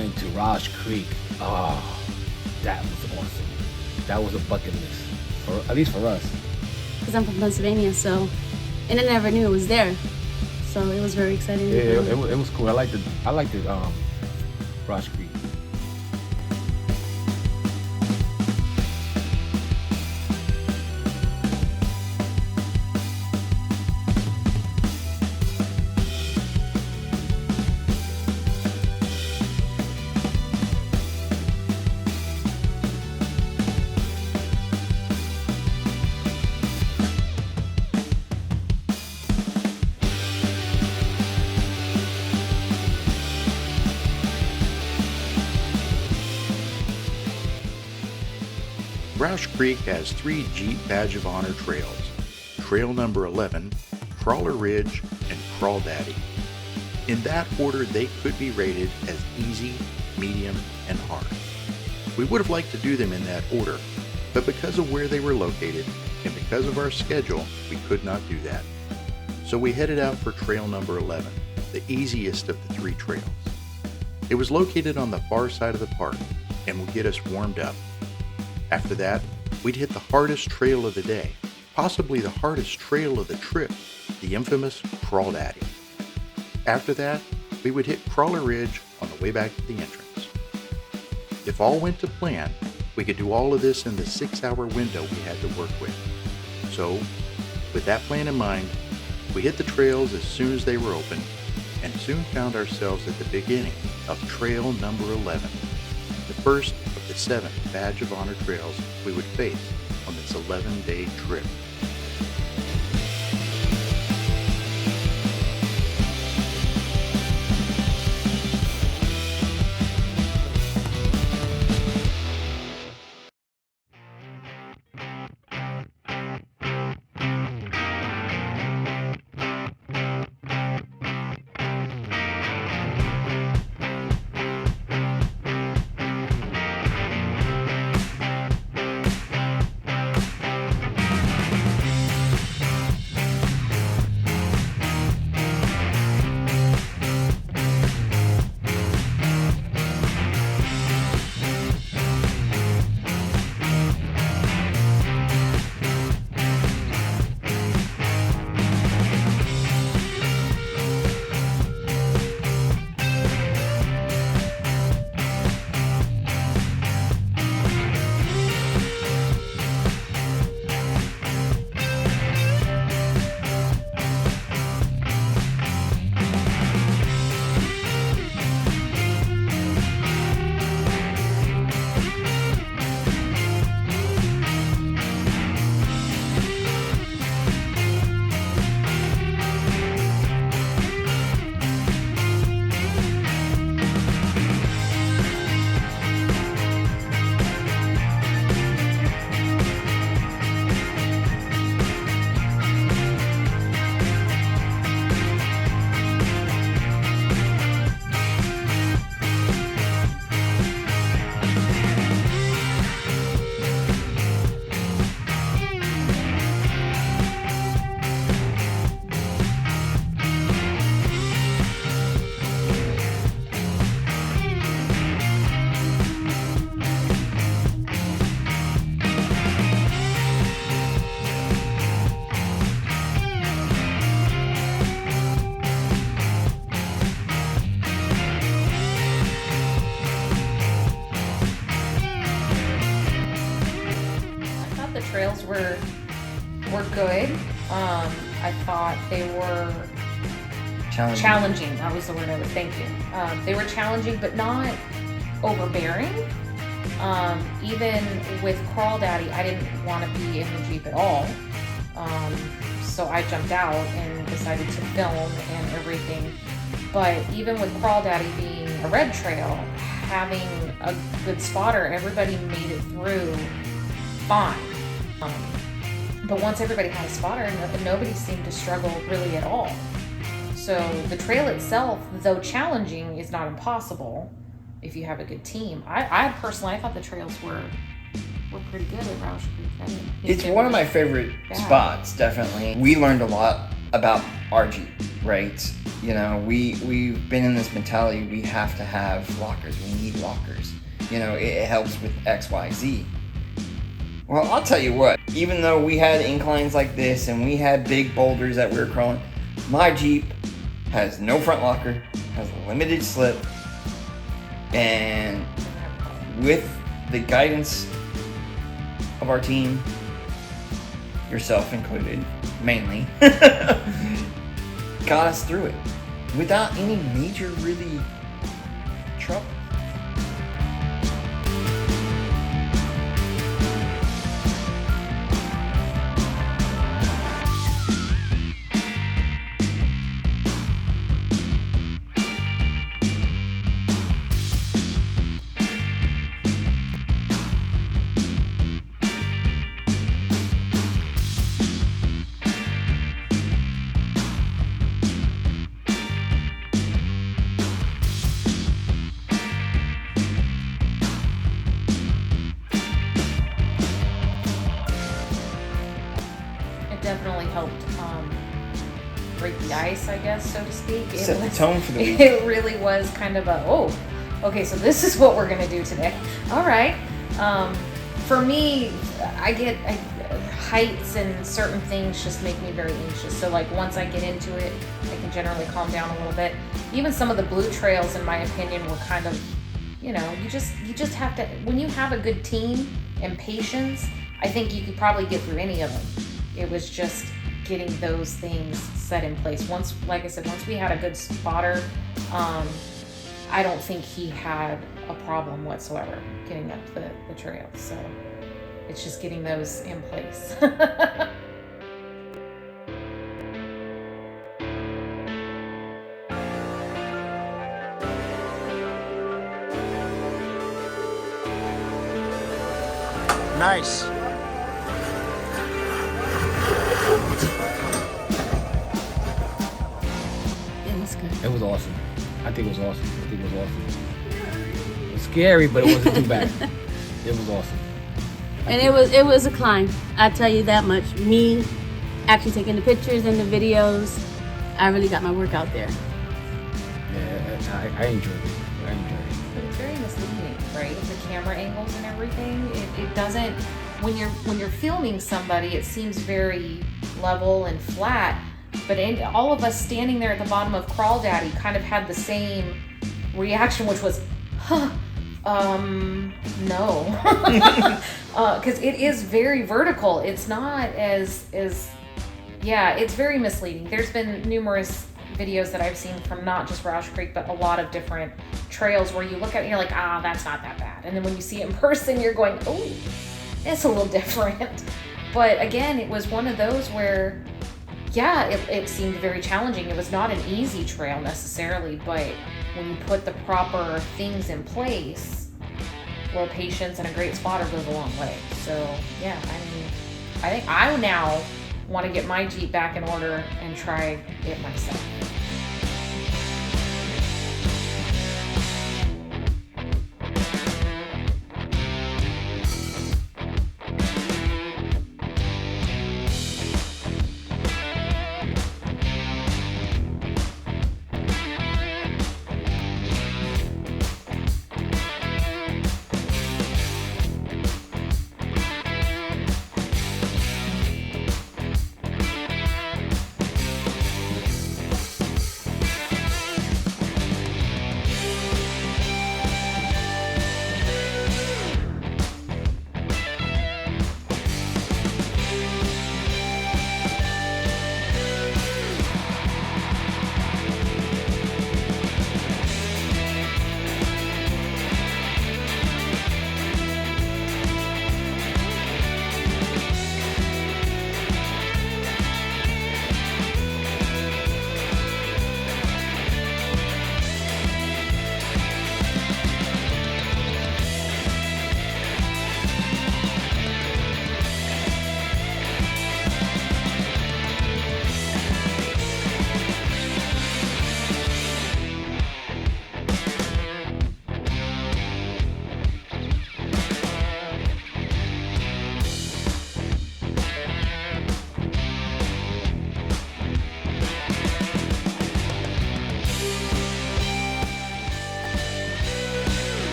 went to Rausch Creek. Oh, that was awesome. That was a bucket list, at least for us. Because I'm from Pennsylvania, and I never knew it was there. So it was very exciting. Yeah, it was cool. I liked it. Rausch Creek. Rausch Creek has 3 Jeep Badge of Honor trails: Trail number 11, Crawler Ridge, and Crawl Daddy. In that order, they could be rated as easy, medium, and hard. We would have liked to do them in that order, but because of where they were located and because of our schedule, we could not do that. So we headed out for Trail number 11, the easiest of the 3 trails. It was located on the far side of the park and would get us warmed up. After that, we'd hit the hardest trail of the day, possibly the hardest trail of the trip, the infamous Crawl Daddy. After that, we would hit Crawler Ridge on the way back to the entrance. If all went to plan, we could do all of this in the 6-hour window we had to work with. So, with that plan in mind, we hit the trails as soon as they were open, and soon found ourselves at the beginning of Trail number 11, the first of the 7 Badge of Honor trails we would face on this 11-day trip. Trails were good. I thought they were challenging. That was the word I was thinking. They were challenging, but not overbearing. Even with Crawl Daddy, I didn't want to be in the Jeep at all. So I jumped out and decided to film and everything. But even with Crawl Daddy being a red trail, having a good spotter, everybody made it through fine. But once everybody had a spotter, nobody seemed to struggle really at all. So the trail itself, though challenging, is not impossible if you have a good team. I personally, I thought the trails were pretty good at Rausch Creek. It's one of my favorite spots, definitely. We learned a lot about our Jeep. right? You know, we've been in this mentality, we have to have lockers, we need lockers. You know, it helps with X, Y, Z. Well, I'll tell you what, even though we had inclines like this and we had big boulders that we were crawling, my Jeep has no front locker, has a limited slip, and with the guidance of our team, yourself included, mainly, got us through it without any major, really, trouble. Definitely helped break the ice, I guess, so to speak. Set the tone for the week. It really was kind of a, oh, okay, so this is what we're going to do today. All right. For me, heights and certain things just make me very anxious. So like once I get into it, I can generally calm down a little bit. Even some of the blue trails, in my opinion, were kind of, you know, you just have to, when you have a good team and patience, I think you could probably get through any of them. It was just getting those things set in place. Once, like I said, once we had a good spotter, I don't think he had a problem whatsoever getting up the trail. So it's just getting those in place. Nice. It was awesome. I think it was awesome. It was scary, but it wasn't too bad. It was awesome. And it was a climb. I tell you that much. Me actually taking the pictures and the videos, I really got my work out there. Yeah, I enjoyed it. But it's very misleading, right? The camera angles and everything. It doesn't. When you're filming somebody, it seems very level and flat. But all of us standing there at the bottom of Crawl Daddy kind of had the same reaction, which was, no. Because it is very vertical. It's not as, yeah, it's very misleading. There's been numerous videos that I've seen from not just Rausch Creek, but a lot of different trails where you look at it and you're like, that's not that bad. And then when you see it in person, you're going, oh, it's a little different. But again, it was one of those where, yeah, it seemed very challenging. It was not an easy trail necessarily, but when you put the proper things in place, well, patience and a great spotter goes a long way. So, yeah, I mean, I think I now want to get my Jeep back in order and try it myself.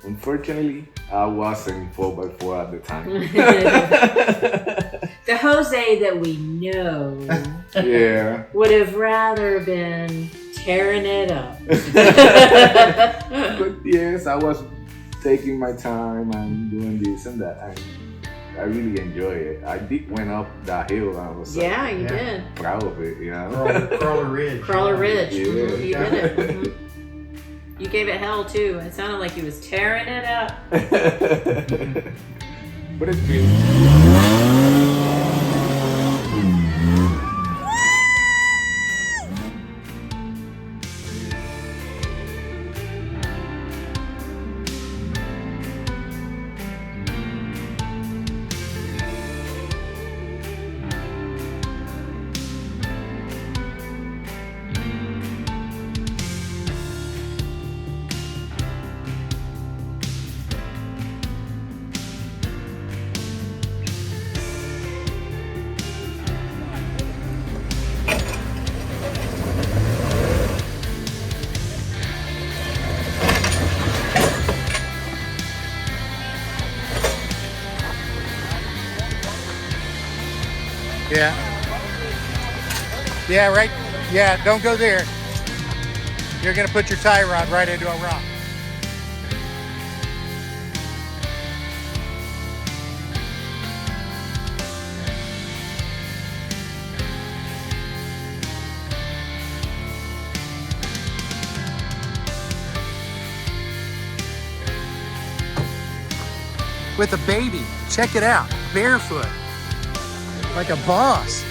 Unfortunately, I wasn't 4x4 at the time. The Jose that we know Yeah. would have rather been tearing it up. But yes, I was taking my time and doing this and that. And I really enjoy it. I did went up that hill. I was Yeah, you did. proud of it, you know. Crawler Ridge. Crawler Ridge. Yeah. You did it. Mhm. You gave it hell too. It sounded like he was tearing it up. But it's been. Yeah. Yeah, right. Yeah, don't go there. You're going to put your tie rod right into a rock. With a baby. Check it out. Barefoot. Like a boss.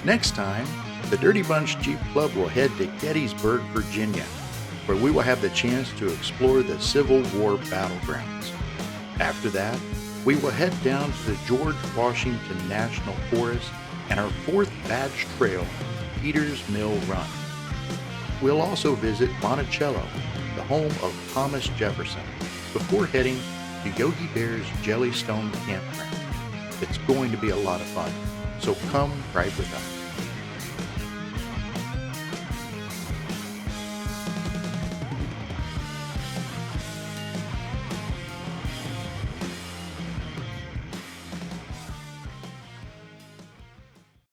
Next time, The Dirty Bunch Jeep Club will head to Gettysburg, Virginia, where we will have the chance to explore the Civil War battlegrounds. After that, we will head down to the George Washington National Forest and our 4th badge trail, Peters Mill Run. We'll also visit Monticello, the home of Thomas Jefferson, before heading to Yogi Bear's Jellystone Campground. It's going to be a lot of fun, so come ride with us.